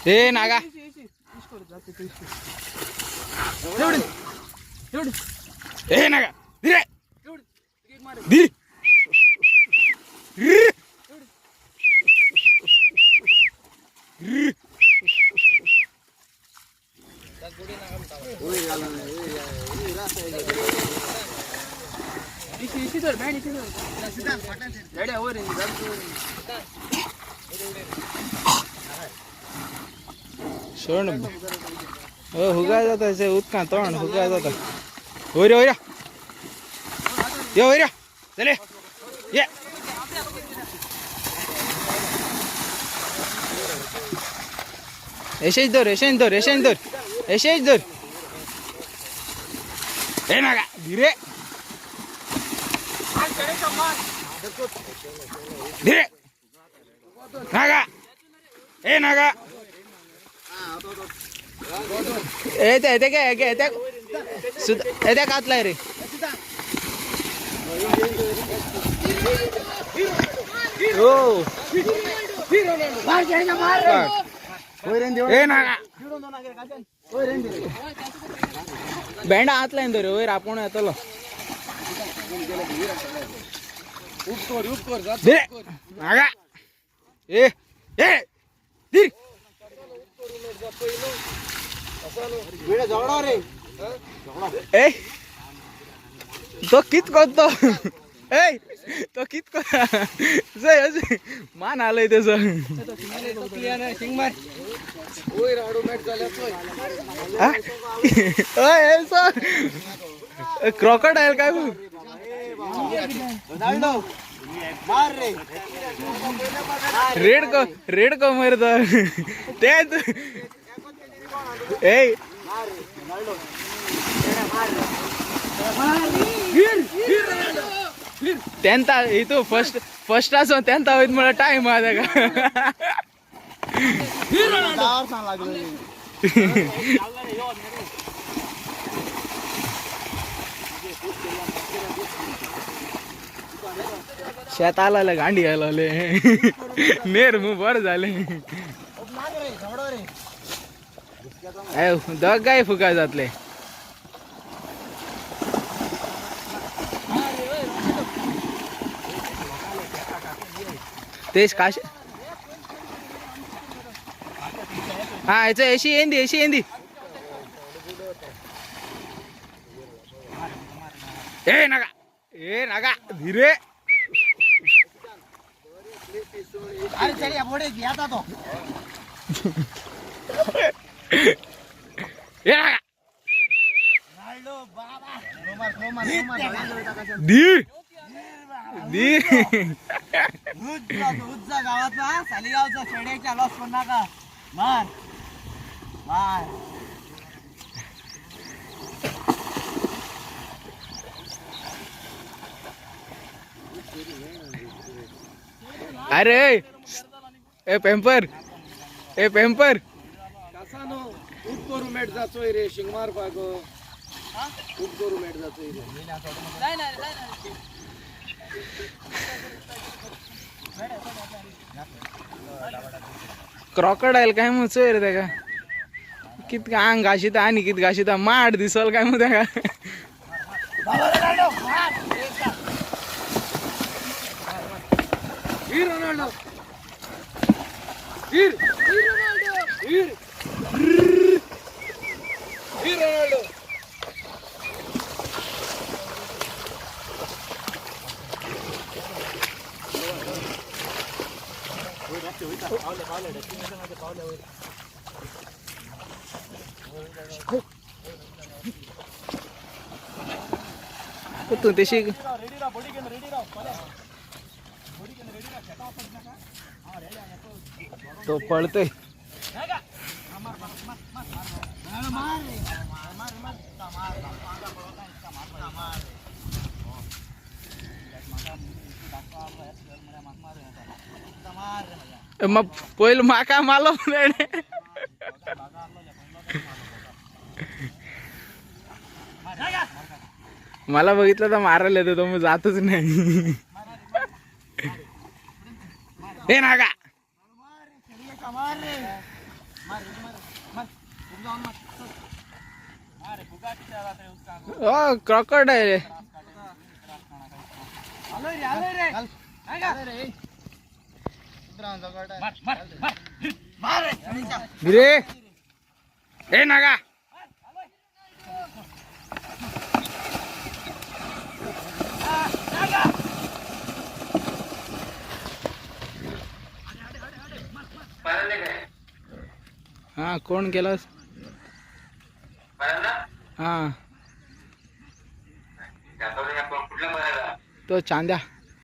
ए नागा ए नागा धीरे धीरे सोड हुगा जाता ऐसे उतका तोंड हुगा जाता होऱ्या होऱ्या ये होऱ्या चले ये ऐसे इधर ऐसे इधर ऐसे इधर ऐसे इधर ए नागा धीरे धीरे नागा ए नागा येते काय येते सुद्धा येते कातलाय रे हो ए नागा बेंडा आतला रे वयर आपण येतलो नागा ए ए धीर ए तो कित करतो ए तो कित कर मान आलंय त्याचं क्रॉकडाईल काय रेड को मरत तेच ए त्यांता इथं फर्स्ट असो त्यांता होईत मला टाइम माझा का शेत आला गांडी आले नेर मग बर झाले दग काय फुका जातले तेच काश हा याच ऐशी येंदी ए नागा धीरे अरे चलिए बोड़े गया था तो ए नागा नाल्डो बाबा दी उज्जा गावाचा सालीगावचा शेड्याच्या लॉस पण नका मार अरे ए पेम्पर कसा नो उठ मेट जाचोय रे शिंगमार पागो उठ मेट जाचोय रे क्रॉकडाईल काय मग रे त्या का कित अंग घाशीत आणि कित घाशीत माड दिसल काय मग त्या का रोनाल्डो तू तशी तो पळतोय मग पहिलं माका मालो मला बघितलं तर मारायला येतो तो मग जातच नाही हे नागा क्रॉकडाईल गिरे ए नागा हा कोण केलास हा तो चांद्या